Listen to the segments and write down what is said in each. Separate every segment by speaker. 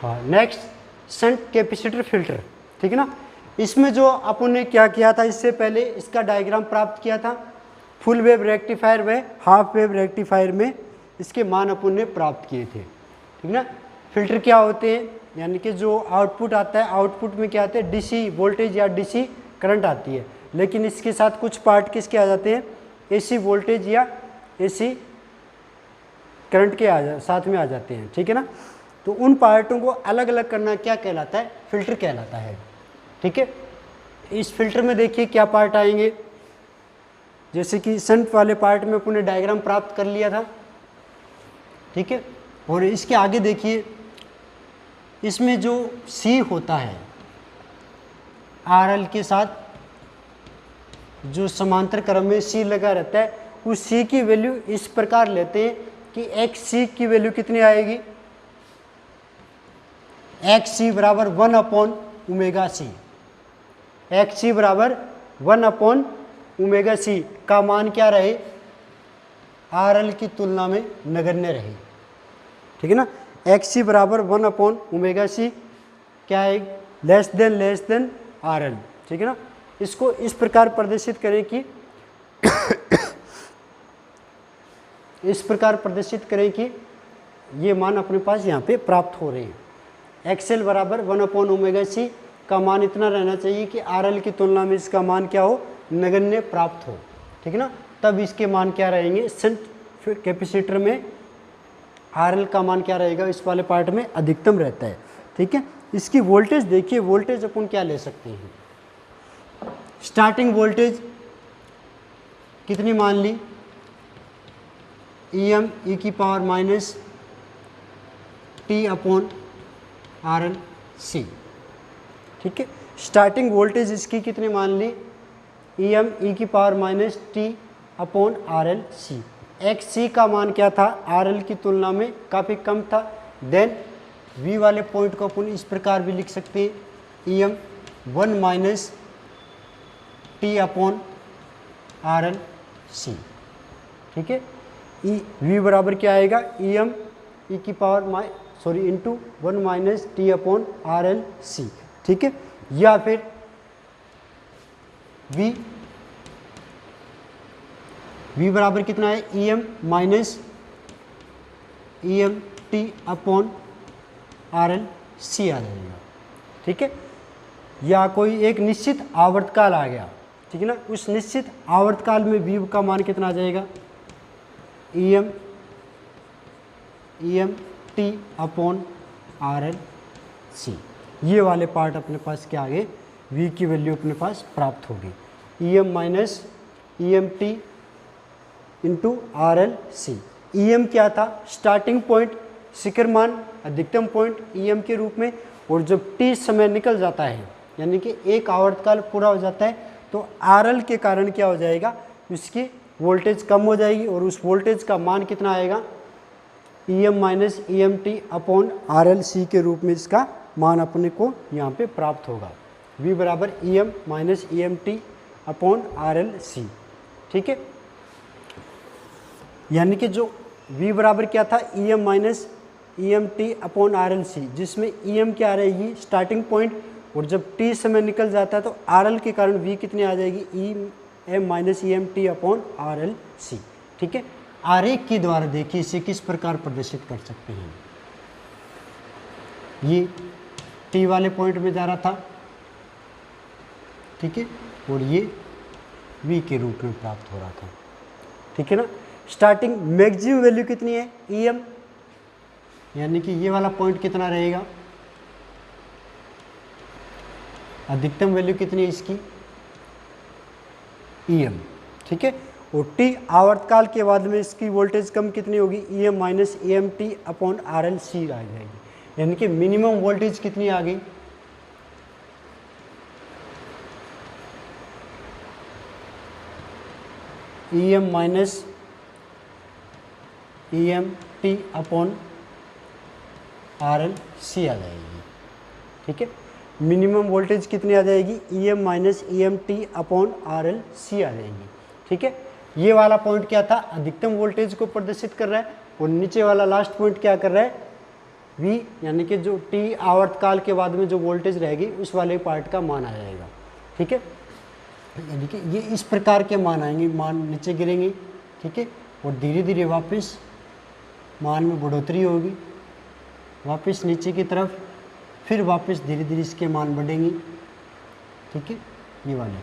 Speaker 1: हाँ, next shunt capacitor filter, ठीक है ना। इसमें जो अपन ने क्या किया था, इससे पहले इसका डायग्राम प्राप्त किया था। फुल वेव रेक्टिफायर व हाफ वेव रेक्टिफायर में इसके मान अपन ने प्राप्त किए थे, ठीक ना। फिल्टर क्या होते हैं, यानी कि जो आउटपुट आता है, आउटपुट में क्या आते हैं, डीसी वोल्टेज या डीसी करंट आती है, लेकिन इसके साथ कुछ पार्ट किसके आ जाते हैं, एसी वोल्टेज या एसी करंट के साथ में आ जाते हैं, ठीक है ना। तो उन पार्टों को अलग अलग करना क्या कहलाता है, फिल्टर कहलाता है, ठीक है। इस फिल्टर में देखिए क्या पार्ट आएंगे, जैसे कि शंट वाले पार्ट में अपने डायग्राम प्राप्त कर लिया था, ठीक है। और इसके आगे देखिए, इसमें जो सी होता है आरएल के साथ जो समांतर क्रम में सी लगा रहता है, उस सी की वैल्यू इस प्रकार लेते हैं कि एक्स सी की वैल्यू कितनी आएगी, एक्स सी बराबर 1/ω/c, एक्स सी बराबर 1/ω/c का मान क्या रहे, आरएल की तुलना में नगण्य रहे, ठीक है ना। एक्स सी बराबर 1/ω/c क्या है, लेस देन आरएल, ठीक है ना। इसको इस प्रकार प्रदर्शित करें कि इस प्रकार प्रदर्शित करें कि ये मान अपने पास यहाँ पे प्राप्त हो रहे हैं। एक्सएल बराबर 1/ω/c का मान इतना रहना चाहिए कि आरएल की तुलना में इसका मान क्या हो, नगण्य प्राप्त हो, ठीक है ना। तब इसके मान क्या रहेंगे, शंट कैपेसिटर में आरएल का मान क्या रहेगा, इस वाले पार्ट में अधिकतम रहता है, ठीक है। इसकी वोल्टेज देखिए, वोल्टेज अपन क्या ले सकते हैं, स्टार्टिंग वोल्टेज कितनी मान ली, EM e⁻t/RLC, ठीक है। स्टार्टिंग वोल्टेज इसकी कितनी मान ली, EM e⁻t/RLC। XC का मान क्या था, RL की तुलना में काफ़ी कम था, देन V वाले पॉइंट को अपन इस प्रकार भी लिख सकते हैं, EM 1 t/RLC, ठीक है। V बराबर क्या आएगा, EM इंटू 1 t/RLC, ठीक है। या फिर V बराबर कितना है, EM t/RLC आ जाएगा, ठीक है। या कोई एक निश्चित आवर्तकाल आ गया, ठीक है ना, उस निश्चित आवर्तकाल में V का मान कितना आ जाएगा, EM t/RLC। ये वाले पार्ट अपने पास क्या आ गए, V की वैल्यू अपने पास प्राप्त होगी, EM t into RLC। EM क्या था, स्टार्टिंग पॉइंट, शिखर मान, अधिकतम पॉइंट EM के रूप में, और जब t समय निकल जाता है, यानी कि एक आवर्तकाल पूरा हो जाता है, तो RL के कारण क्या हो जाएगा, उसकी वोल्टेज कम हो जाएगी, और उस वोल्टेज का मान कितना आएगा, EM t/RLC के रूप में इसका मान अपने को यहाँ पे प्राप्त होगा। V बराबर EM t/RLC, ठीक है। यानी कि जो V बराबर क्या था, EM t/RLC, जिसमें EM क्या रहेगी, स्टार्टिंग पॉइंट, और जब t समय निकल जाता है तो RL के कारण V कितनी आ जाएगी, EM t/RLC, ठीक है। आरेख के द्वारा देखिए इसे किस प्रकार प्रदर्शित कर सकते हैं, ये t वाले पॉइंट में जा रहा था, ठीक है, और ये V के रूप में प्राप्त हो रहा था, ठीक है ना। स्टार्टिंग मैक्सिमम वैल्यू कितनी है, EM, यानी कि ये वाला पॉइंट कितना रहेगा, अधिकतम वैल्यू कितनी है इसकी, EM, ठीक है। और t आवर्तकाल के बाद में इसकी वोल्टेज कम कितनी होगी, EM t/RLC आ जाएगी, यानी कि मिनिमम वोल्टेज कितनी आ गई, EM t/RLC आ जाएगी, ठीक है। मिनिमम वोल्टेज कितनी आ जाएगी, EM t/RLC आ जाएगी, ठीक है। ये वाला पॉइंट क्या था, अधिकतम वोल्टेज को प्रदर्शित कर रहा है, और नीचे वाला लास्ट पॉइंट क्या कर रहा है, V यानी कि जो t आवर्तकाल के बाद में जो वोल्टेज रहेगी उस वाले पार्ट का मान आ जाएगा। ठीक है, यानी कि ये इस प्रकार के मान आएंगे, मान नीचे गिरेंगे। ठीक है, और धीरे धीरे वापस मान में बढ़ोतरी होगी, वापस नीचे की तरफ, फिर वापस धीरे धीरे इसके मान बढ़ेंगे। ठीक है, ये वाले।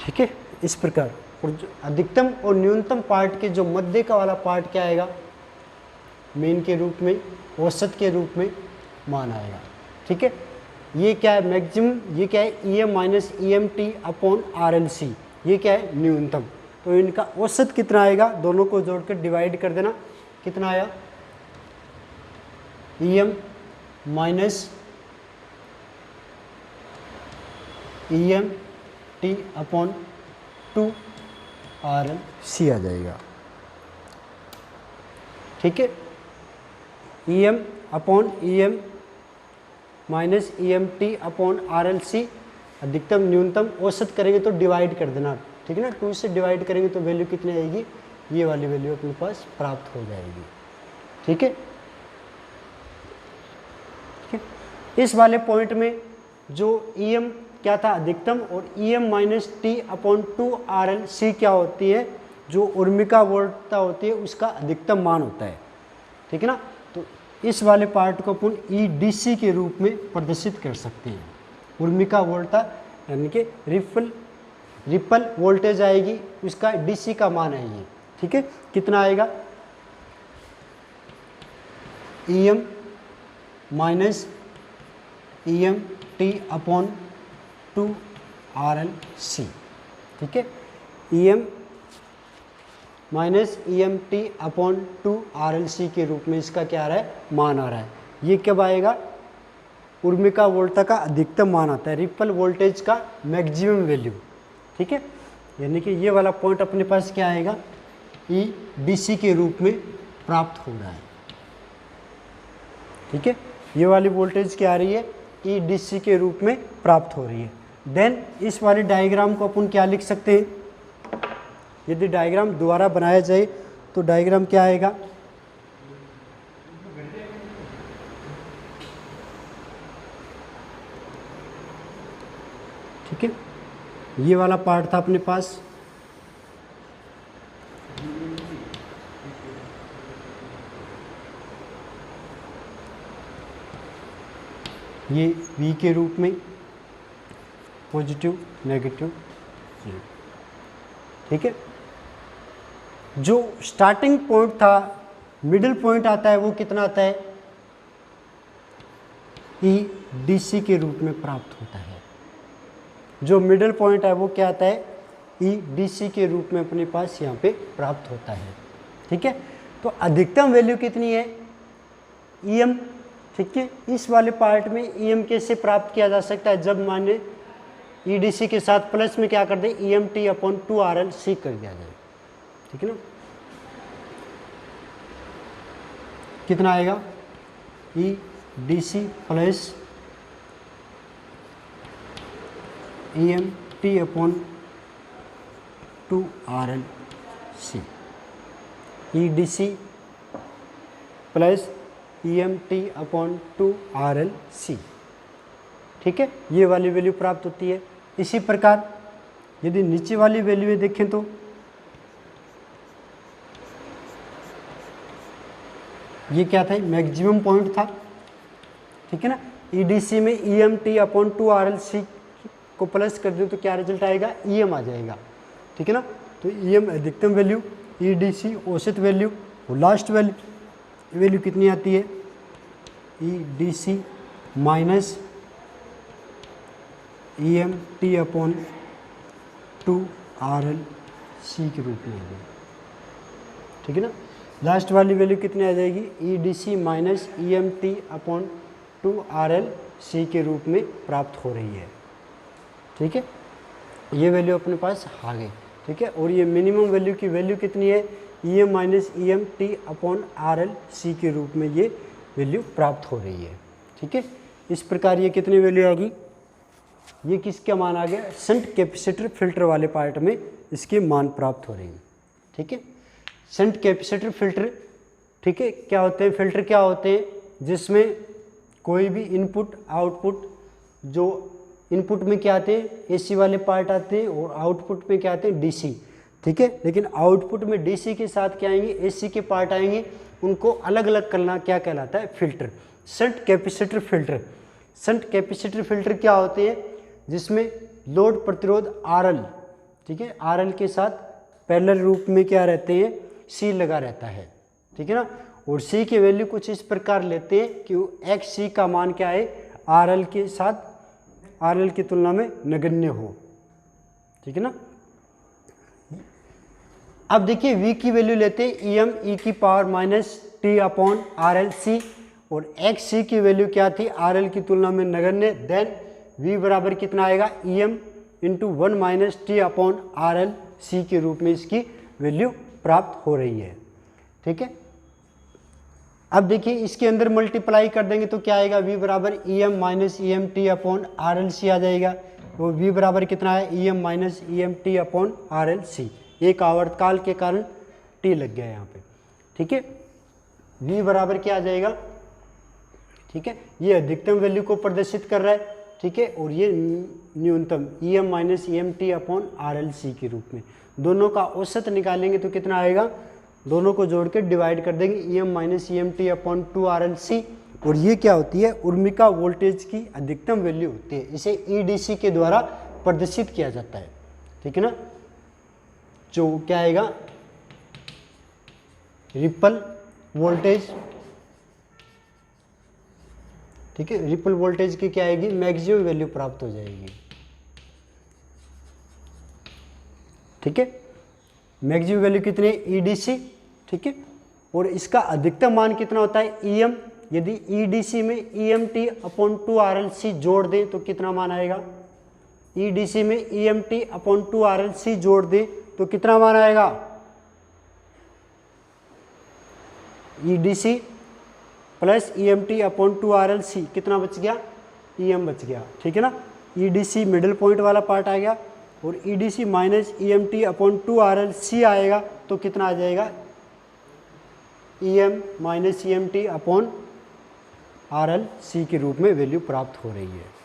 Speaker 1: ठीक है, इस प्रकार। और जो अधिकतम और न्यूनतम पार्ट के जो मध्य का वाला पार्ट क्या आएगा, मीन के रूप में, औसत के रूप में मान आएगा। ठीक है, ये क्या है मैक्सिमम, ये क्या है EM minus EMT upon RLC, ये क्या है न्यूनतम। तो इनका औसत कितना आएगा, दोनों को जोड़कर डिवाइड कर देना, कितना आया EM minus EMT upon 2 RLC आ जाएगा। ठीक है, EM upon EM minus EMT upon RLC, अधिकतम न्यूनतम औसत करेंगे तो डिवाइड कर देना। ठीक है ना, 2 से डिवाइड करेंगे तो वैल्यू कितनी आएगी, ये वाली वैल्यू अपने पास प्राप्त हो जाएगी। ठीक है, ठीक है। इस वाले पॉइंट में जो EM क्या था अधिकतम, और EM minus T upon 2 RLC क्या होती है, जो उर्मिका वोल्टता होती है उसका अधिकतम मान होता है। ठीक है ना, तो इस वाले पार्ट को अपन EDC के रूप में प्रदर्शित कर सकते हैं। उर्मिका वोल्टता यानी कि रिपल वोल्टेज आएगी, उसका DC का मान है ये। ठीक है, कितना आएगा EM minus EMT upon 2 RLC। ठीक है, EM minus EMT upon 2 RLC के रूप में इसका क्या आ रहा है, मान आ रहा है। ये कब आएगा, उर्मिका वोल्टता का अधिकतम मान आता है, रिपल वोल्टेज का मैक्सिमम वैल्यू। ठीक है, यानी कि ये वाला पॉइंट अपने पास क्या आएगा, EDC के रूप में प्राप्त हो रहा है। ठीक है, ये वाली वोल्टेज क्या आ रही है, EDC के रूप में प्राप्त हो रही है। देन इस वाले डायग्राम को अपन क्या लिख सकते हैं, यदि डायग्राम दोबारा बनाया जाए तो डायग्राम क्या आएगा, ठीक है, ये वाला पार्ट था अपने पास, ये V के रूप में, पॉजिटिव नेगेटिव। ठीक है, जो स्टार्टिंग पॉइंट था, मिडिल पॉइंट आता है वो कितना आता है, EDC के रूप में प्राप्त होता है। जो मिडिल पॉइंट है वो क्या आता है, EDC के रूप में अपने पास यहाँ पे प्राप्त होता है। ठीक है, तो अधिकतम वैल्यू कितनी है, EM। ठीक है, इस वाले पार्ट में EM कैसे प्राप्त किया जा सकता है, जब माने EDC के साथ प्लस में क्या कर दे, EMT अपॉन 2 RLC कर दिया जाए। ठीक है ना, कितना आएगा, EDC plus EMT upon 2 RLC, EDC plus EMT upon 2 RLC। ठीक है, ये वाली वैल्यू प्राप्त होती है। इसी प्रकार यदि नीचे वाली वैल्यू में देखें तो ये क्या था, मैक्सिमम पॉइंट था। ठीक है ना, EDC में EMT अपॉन 2 RLC को प्लस कर दें तो क्या रिजल्ट आएगा, EM आ जाएगा। ठीक है ना, तो EM अधिकतम वैल्यू, EDC औसत वैल्यू, और लास्ट वैल्यू कितनी आती है, EDC minus EMT upon 2 RLC के रूप में आ जाएगी। ठीक है ना, लास्ट वाली वैल्यू कितनी आ जाएगी, EDC minus EMT upon 2 RLC के रूप में प्राप्त हो रही है। ठीक है, ये वैल्यू अपने पास आ गई। ठीक है, और ये मिनिमम वैल्यू की वैल्यू कितनी है, EM minus EMT upon RLC के रूप में ये वैल्यू प्राप्त हो रही है। ठीक है, इस प्रकार ये कितनी वैल्यू आ गई, ये किसका मान आ गया, शंट कैपेसिटर फिल्टर वाले पार्ट में इसके मान प्राप्त हो रहे हैं। ठीक है, शंट कैपेसिटर फिल्टर, ठीक है, क्या होते हैं, फिल्टर क्या होते हैं, जिसमें कोई भी इनपुट आउटपुट, जो इनपुट में क्या आते हैं एसी वाले पार्ट आते हैं और आउटपुट में क्या आते हैं डीसी, ठीक है। लेकिन आउटपुट में डीसी के साथ क्या आएंगे, एसी के पार्ट आएंगे, उनको अलग अलग करना क्या कहलाता है, filter, shunt capacitor filter. Shunt capacitor filter क्या होते हैं, जिसमें लोड प्रतिरोध RL, ठीक है, RL के साथ पैरेलल रूप में क्या रहते हैं, C लगा रहता है, ठीक है ना। और C की वैल्यू कुछ इस प्रकार लेते हैं कि XC का मान क्या है, RL के साथ, RL की तुलना में नगण्य हो, ठीक है ना। अब देखिए V की वैल्यू लेते हैं EM e की power minus T upon RL C, और XC की वैल्यू क्या थी, RL की तुलना में नगण्य, देन V बराबर कितना आएगा, EM into 1 minus T upon RL C के रूप में इसकी वैल्यू प्राप्त हो रही है, ठीक है। अब देखिए इसके अंदर मल्टीप्लाई कर देंगे तो क्या आएगा, V बराबर EM minus EM T upon RL C आ जाएगा। तो V बराबर कितना है, EM minus EM T upon RL C, एक आवर्तकाल के कारण T लग गया यहाँ पे, ठीक है। V बराबर क्या आ जाएगा, ठीक है, ये अधिकतम वैल्यू को प्रदर्शित कर रहा है, ठीक है, और ये न्यूनतम EM minus EM T upon RL C के रूप में। दोनों का औसत निकालेंगे तो कितना आएगा, दोनों को जोड़ के डिवाइड कर देंगे, EM minus EM T upon 2 RL C, और ये क्या होती है, उर्मिका वोल्टेज की अधिकतम वैल्यू होती है। इसे EDC के द्वारा प्रदर्शित किया जाता है, ठीक है ना। जो क्या आएगा, रिपल वोल्टेज, ठीक है, रिपल वोल्टेज की क्या आएगी, मैक्सिमम वैल्यू प्राप्त हो जाएगी, ठीक है। मैक्सिमम वैल्यू कितनी है, EDC, ठीक है। और इसका अधिकतम मान कितना होता है, EM, यदि EDC में EMT अपॉन 2 RL C जोड़ दें तो कितना मान आएगा, EDC में EMT अपॉन 2 RL C जोड़ दें तो कितना मान आएगा, EDC plus EMT upon 2 RL C, कितना बच गया, EM बच गया, ठीक है ना। EDC मिडिल पॉइंट वाला पार्ट आ गया, और EDC minus EMT upon 2 RL C आएगा तो कितना आ जाएगा, EM minus EMT upon RL C के रूप में वैल्यू प्राप्त हो रही है।